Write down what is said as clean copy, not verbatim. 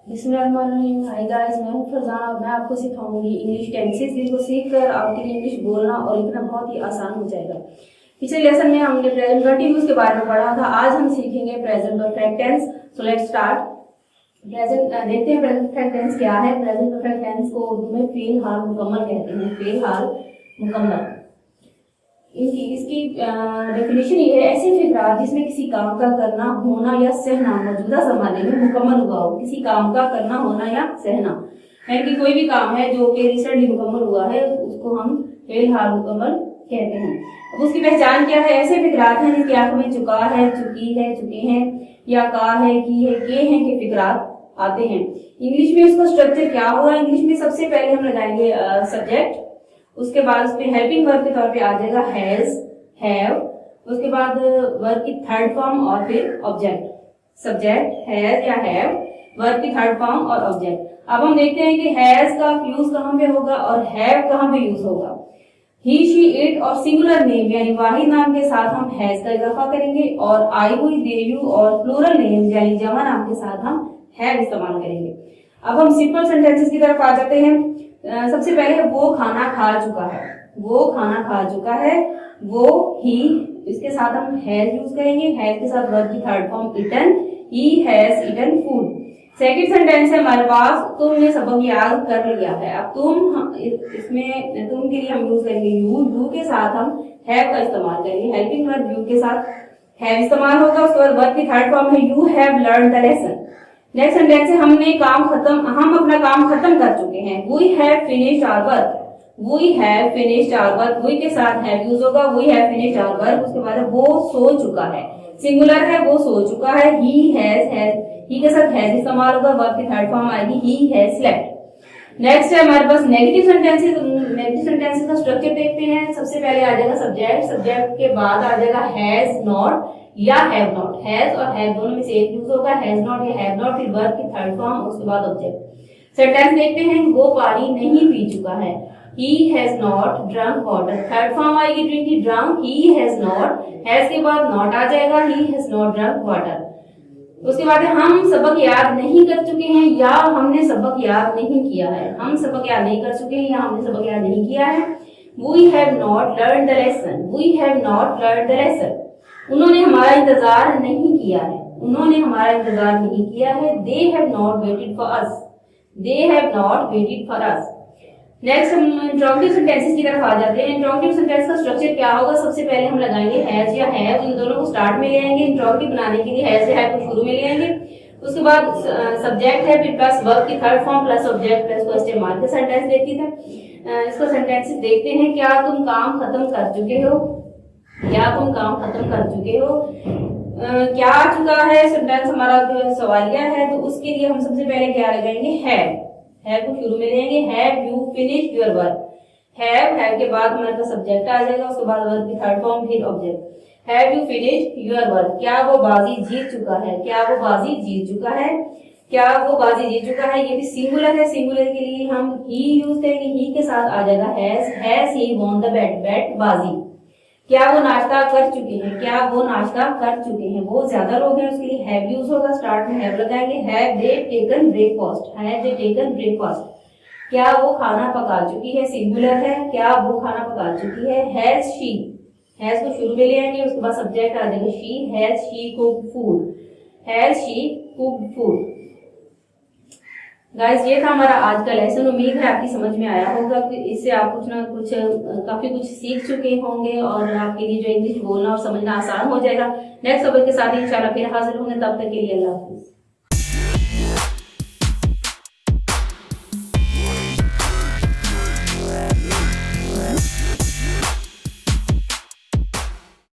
बिस्मिल्लाहिर्रहमानिर्रहीम। Hi guys, मैं हूं फरजाना और मैं आपको सिखाऊंगी इंग्लिश टेंसेस, जिनको सीखकर आपके लिए इंग्लिश बोलना और लिखना बहुत ही आसान हो जाएगा। पिछले लेसन में हमने प्रेजेंट कंटिन्यूस के बारे में पढ़ा था। आज हम सीखेंगे present perfect tense. So let's start. देखते हैं प्रेजेंट परफेक्ट टेंस क्या है। प्रेजेंट परफेक्ट टेंस को उर्दू में फेल हाल मुकम्मल कहते हैं। फेल हाल मुकम्मल इसकी डेफिनेशन ये है, ऐसे फिक्रात जिसमें किसी काम का करना, होना या सहना मौजूदा जमाने में मुकम्मल हुआ हो। किसी काम का करना, होना या सहना यानी कि कोई भी काम है जो कि रिसेंटली मुकम्मल हुआ है, उसको हम फेल हाल मुकम्मल कहते हैं। अब उसकी पहचान क्या है? ऐसे फिक्रात हैं जिसकी आंख में चुका है, चुकी है, चुके हैं या का है, की है, के हैं के फिक्रात आते हैं। इंग्लिश में उसका स्ट्रक्चर क्या होगा? इंग्लिश में सबसे पहले हम लगाएंगे सब्जेक्ट, उसके बाद उसमें हेल्पिंग वर्ब के तौर पे आ जाएगा हैज, हैव, उसके बाद वर्ब की थर्ड फॉर्म और फिर ऑब्जेक्ट। सब्जेक्ट हैज या हैव, वर्ब की थर्ड फॉर्म और ऑब्जेक्ट। अब हम देखते हैं कि हैज का यूज कहां पे होगा और हैव कहां पे यूज होगा। ही, शी, इट और सिंगुलर नेम यानी वाहिद नाम के साथ हम हैज का इजाफा करेंगे और आई, हुई, दे, यू और प्लूरल नेम यानी जमा नाम के साथ हम हैव इस्तेमाल करेंगे। अब हम सिंपल सेंटेंसेस की तरफ आ जाते हैं। सबसे पहले वो खाना खा चुका है, वो खाना खा चुका है। वो, ही, इसके साथ हम हैज यूज करेंगे। हैज के साथ वर्ब की third form eaten, he has eaten food. Second sentence है हमारे पास, तुमने सबक याद कर लिया है। अब तुम, इसमें तुम के लिए हम यूज करेंगे यू, यू के साथ हम हैव का इस्तेमाल करेंगे। हेल्पिंग वर्ब यू के साथ हैव इस्तेमाल होगा। उसके बाद वर्ब की थर्ड फॉर्म है you have learn the lesson. Next sentence है हम अपना काम खत्म कर चुके हैं। We have finished our work, we have finished our work. We के साथ हैव यूज होगा, we have finished our work. उसके बाद वो सो चुका है, सिंगुलर है, वो सो चुका है। ही हैज, ही के साथ हैज इस्तेमाल होगा, वर्ब की थर्ड फॉर्म आएगी ही हैज स्लेप्ट। नेक्स्ट है हमारे पास नेगेटिव सेंटेंसेस। नेगेटिव सेंटेंसेस का स्ट्रक्चर देखते हैं। सबसे पहले आ जाएगा सब्जेक्ट, सब्जेक्ट के बाद आ जाएगा हैज नॉट या हैव नॉट। हैज और हैव दोनों में से एक यूज होगा, हैज नॉट या हैव नॉट, फिर वर्ब की थर्ड फॉर्म, उसके बाद ऑब्जेक्ट। सेंटेंस देखते हैं, वो पानी नहीं पी चुका है। He has not drunk water। Third form आएगी ड्रिंक की, drunk. He has not, has के बाद नॉट आ जाएगा, he has not drunk water। उसके बाद हम सबक याद नहीं कर चुके हैं या हमने सबक याद नहीं किया है। हम सबक याद नहीं कर चुके हैं या हमने सबक याद नहीं किया है। We have not learned the lesson। We have not learned the lesson। उन्होंने हमारा इंतजार नहीं किया है, उन्होंने हमारा इंतजार नहीं किया है। They have not waited for us। They have not waited for us। Next हम इंट्रोगेटिव सेंटेंसेस की तरफ आ जाते हैं। इंट्रोगेटिव सेंटेंस का स्ट्रक्चर क्या होगा? सबसे पहले हम लगाएंगे हैज या हैव, इन दोनों को स्टार्ट में ले आएंगे। इंट्रोगेटिव बनाने के लिए हैज या हैव को शुरू में ले आएंगे। उसके बाद सब्जेक्ट है, फिर प्लस वर्ब की third form plus object plus question mark के सेंटेंस देखते थे। इसको सेंटेंसेस देखते हैं। क्या तुम काम खत्म कर चुके हो? क्या तुम काम खत्म कर चुके हो? क्या आ चुका है सेंटेंस हमारा जो सवालिया है, तो उसके लिए हम सबसे पहले क्या लगाएंगे? हैव को शुरू में लेंगे। Have you finished your work. Have के बाद हमारे पास सब्जेक्ट आ जाएगा, उसके बाद वर्ब की थर्ड फॉर्म फिर object. Have you finished your work. क्या वो बाजी जीत चुका है? क्या वो बाजी जीत चुका है? क्या वो बाजी जीत चुका है? ये भी सिंगुलर है, सिंगुलर के लिए हम ही यूज करेंगे। ही के साथ आ जाएगा has he won the bat बाजी। क्या वो नाश्ता कर चुके हैं? क्या वो नाश्ता कर चुके हैं? वो ज्यादा लोग हैं, उसके लिए हैव यूज होगा, स्टार्ट में हैव लगाएंगे। Have they taken breakfast. Have they taken breakfast. क्या वो खाना पका चुकी है? सिंगुलर है, क्या वो खाना पका चुकी है? हैज शी, हैज को शुरू में ले आएंगे, उसके बाद सब्जेक्ट आ जाएगा she. Has she cooked food. Has she cooked food. Guys, ये था हमारा आज का लेसन। उम्मीद है आपकी समझ में आया होगा कि इससे आप कुछ ना कुछ काफी कुछ सीख चुके होंगे और आपके लिए जो इंग्लिश बोलना और समझना आसान हो जाएगा। नेक्स्ट सबक के साथ इंशाल्लाह फिर हाजिर होंगे। तब तक के लिए अल्लाह हाफिज।